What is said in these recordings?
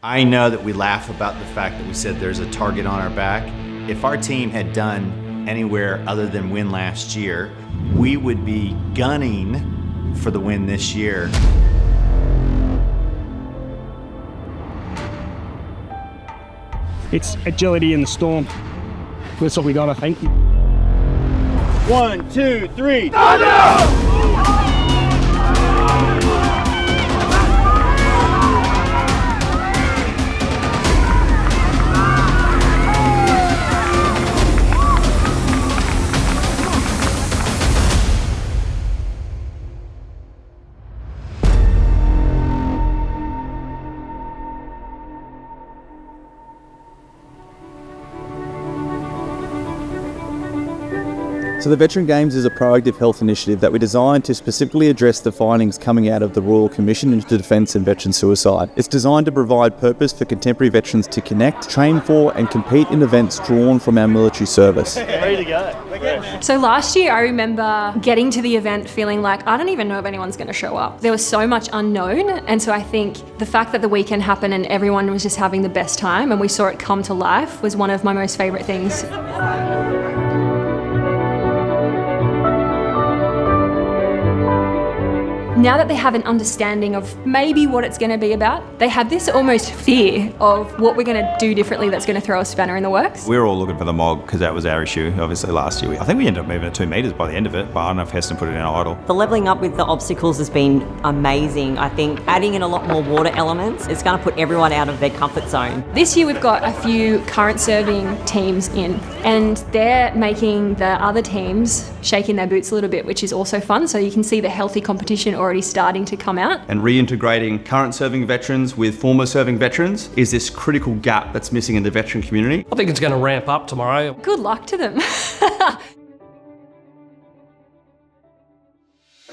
I know that we laugh about the fact that we said there's a target on our back. If our team had done anywhere other than win last year, we would be gunning for the win this year. It's agility in the storm. That's what we got, I think. 1, 2, 3. So the Veteran Games is a proactive health initiative that we designed to specifically address the findings coming out of the Royal Commission into Defence and Veteran Suicide. It's designed to provide purpose for contemporary veterans to connect, train for and compete in events drawn from our military service. Ready to go. So last year I remember getting to the event feeling like I don't even know if anyone's going to show up. There was so much unknown, and so I think the fact that the weekend happened and everyone was just having the best time and we saw it come to life was one of my most favourite things. Now that they have an understanding of maybe what it's going to be about, they have this almost fear of what we're going to do differently that's going to throw a spanner in the works. We were all looking for the MOG because that was our issue, obviously, last year. I think we ended up moving it 2 metres by the end of it, but I don't know if Heston put it in idle. The levelling up with the obstacles has been amazing. I think adding in a lot more water elements, it's going to put everyone out of their comfort zone. This year we've got a few current serving teams in, and they're making the other teams shaking their boots a little bit, which is also fun. So you can see the healthy competition already starting to come out. And reintegrating current serving veterans with former serving veterans is this critical gap that's missing in the veteran community. I think it's going to ramp up tomorrow. Good luck to them.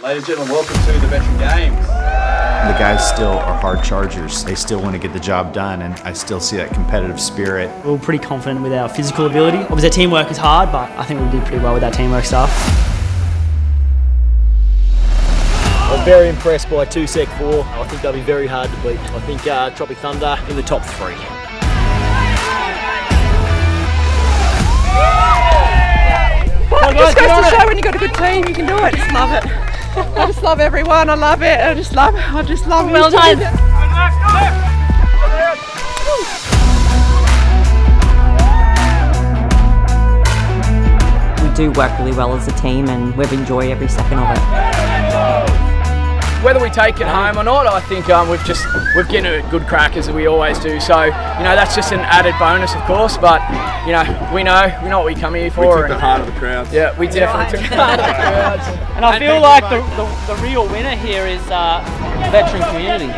Ladies and gentlemen, welcome to the Veteran Games. The guys still are hard chargers. They still want to get the job done, and I still see that competitive spirit. We're pretty confident with our physical ability. Obviously, teamwork is hard, but I think we did pretty well with our teamwork stuff. I'm very impressed by 2 Sec 4. I think they'll be very hard to beat. I think Tropic Thunder in the top 3. It just goes to show when you've got a good team, you can do it. I just love it. I just love everyone. I love it. I just love it. Well done. We do work really well as a team and we've enjoyed every second of it. Whether we take it home or not, I think we've given it a good crack as we always do. So that's just an added bonus, of course. But we know what we come here for. We took the heart of the crowd. Yeah, we definitely took the heart of the crowd. And I feel like the real winner here is the veteran community.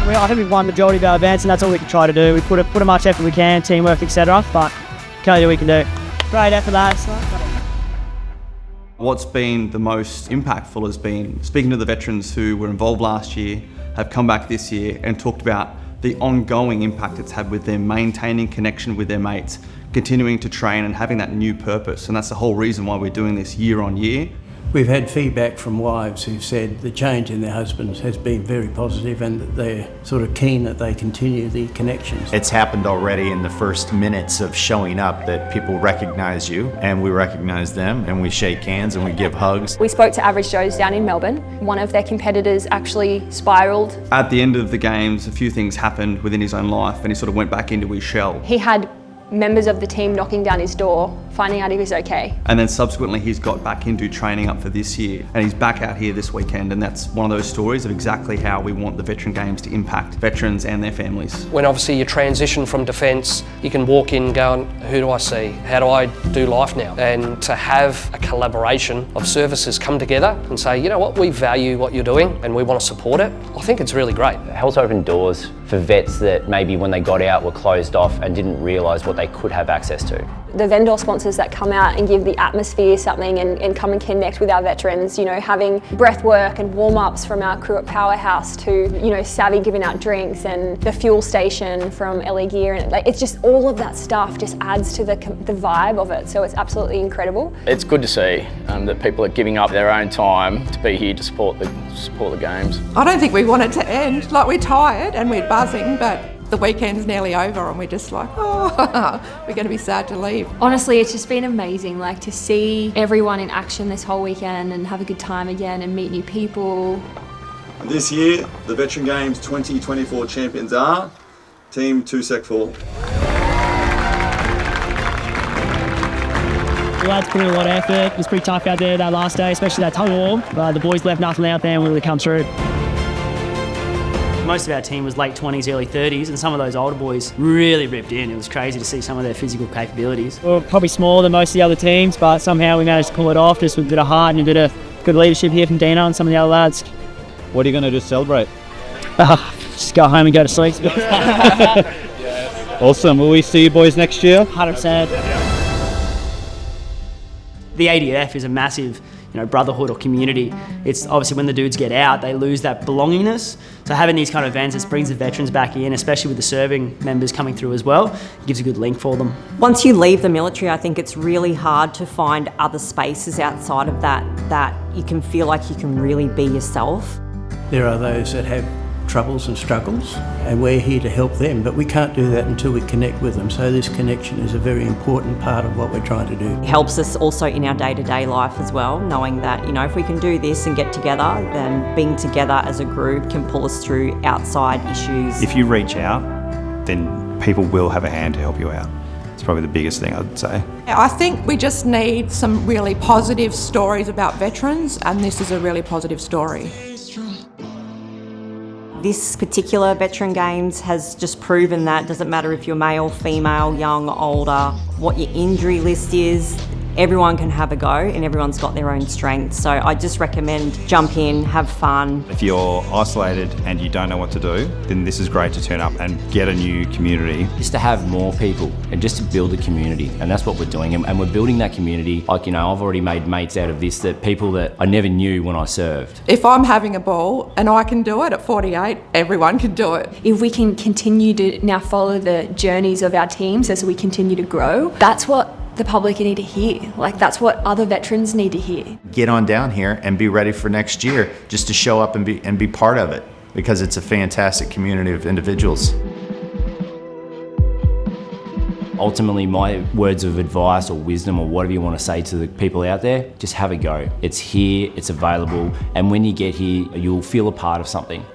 I think we've won the majority of our events, and that's all we can try to do. We put as much effort we can, teamwork, etc. But can only do what we can do. Great effort, lads. What's been the most impactful has been speaking to the veterans who were involved last year, have come back this year and talked about the ongoing impact it's had with them maintaining connection with their mates, continuing to train and having that new purpose. And that's the whole reason why we're doing this year on year. We've had feedback from wives who've said the change in their husbands has been very positive and that they're sort of keen that they continue the connections. It's happened already in the first minutes of showing up that people recognize you, and we recognize them, and we shake hands and we give hugs. We spoke to Average Joes down in Melbourne. One of their competitors actually spiralled. At the end of the games, a few things happened within his own life and he sort of went back into his shell. He had members of the team knocking down his door, finding out he was okay. And then subsequently he's got back into training up for this year and he's back out here this weekend, and that's one of those stories of exactly how we want the Veteran Games to impact veterans and their families. When obviously you transition from defence, you can walk in going, who do I see? How do I do life now? And to have a collaboration of services come together and say, you know what, we value what you're doing and we want to support it, I think it's really great. It helps open doors for vets that maybe when they got out were closed off and didn't realise what they could have access to. The vendor sponsors that come out and give the atmosphere something and come and connect with our veterans, you know, having breath work and warm-ups from our crew at Powerhouse to, you know, Savvy giving out drinks and the fuel station from LA Gear, and like, it's just all of that stuff just adds to the vibe of it, so it's absolutely incredible. It's good to see that people are giving up their own time to be here to support the games. I don't think we want it to end. Like, we're tired and we're buzzing, but the weekend's nearly over and we're just like, oh, we're going to be sad to leave. Honestly, it's just been amazing, like, to see everyone in action this whole weekend and have a good time again and meet new people. This year, the Veteran Games 2024 champions are Team 2Sec4. The lads put in a lot of effort. It was pretty tough out there that last day, especially that tug of war. But the boys left nothing out there and really come through. Most of our team was late 20s, early 30s, and some of those older boys really ripped in. It was crazy to see some of their physical capabilities. We were probably smaller than most of the other teams, but somehow we managed to pull it off just with a bit of heart and a bit of good leadership here from Dino and some of the other lads. What are you going to do to celebrate? Just go home and go to sleep. Awesome. Will we see you boys next year? 100%. The ADF is a massive, you know, brotherhood or community. It's obviously when the dudes get out, they lose that belongingness. So having these kind of events, it brings the veterans back in, especially with the serving members coming through as well. It gives a good link for them. Once you leave the military, I think it's really hard to find other spaces outside of that you can feel like you can really be yourself. There are those that have troubles and struggles, and we're here to help them, but we can't do that until we connect with them. So this connection is a very important part of what we're trying to do. It helps us also in our day-to-day life as well, knowing that, you know, if we can do this and get together, then being together as a group can pull us through outside issues. If you reach out, then people will have a hand to help you out. It's probably the biggest thing I'd say. I think we just need some really positive stories about veterans, and this is a really positive story. This particular Veteran Games has just proven that it doesn't matter if you're male, female, young, older, what your injury list is, everyone can have a go and everyone's got their own strengths. So I just recommend jump in, have fun. If you're isolated and you don't know what to do, then this is great to turn up and get a new community. Just to have more people and just to build a community, and that's what we're doing, and we're building that community. Like, you know, I've already made mates out of this, that people that I never knew when I served. If I'm having a ball and I can do it at 48, everyone can do it. If we can continue to now follow the journeys of our teams as we continue to grow, that's what the public need to hear. Like, that's what other veterans need to hear. Get on down here and be ready for next year, just to show up and be part of it, because it's a fantastic community of individuals. Ultimately, my words of advice or wisdom or whatever you want to say to the people out there, just have a go. It's here, it's available, and when you get here, you'll feel a part of something.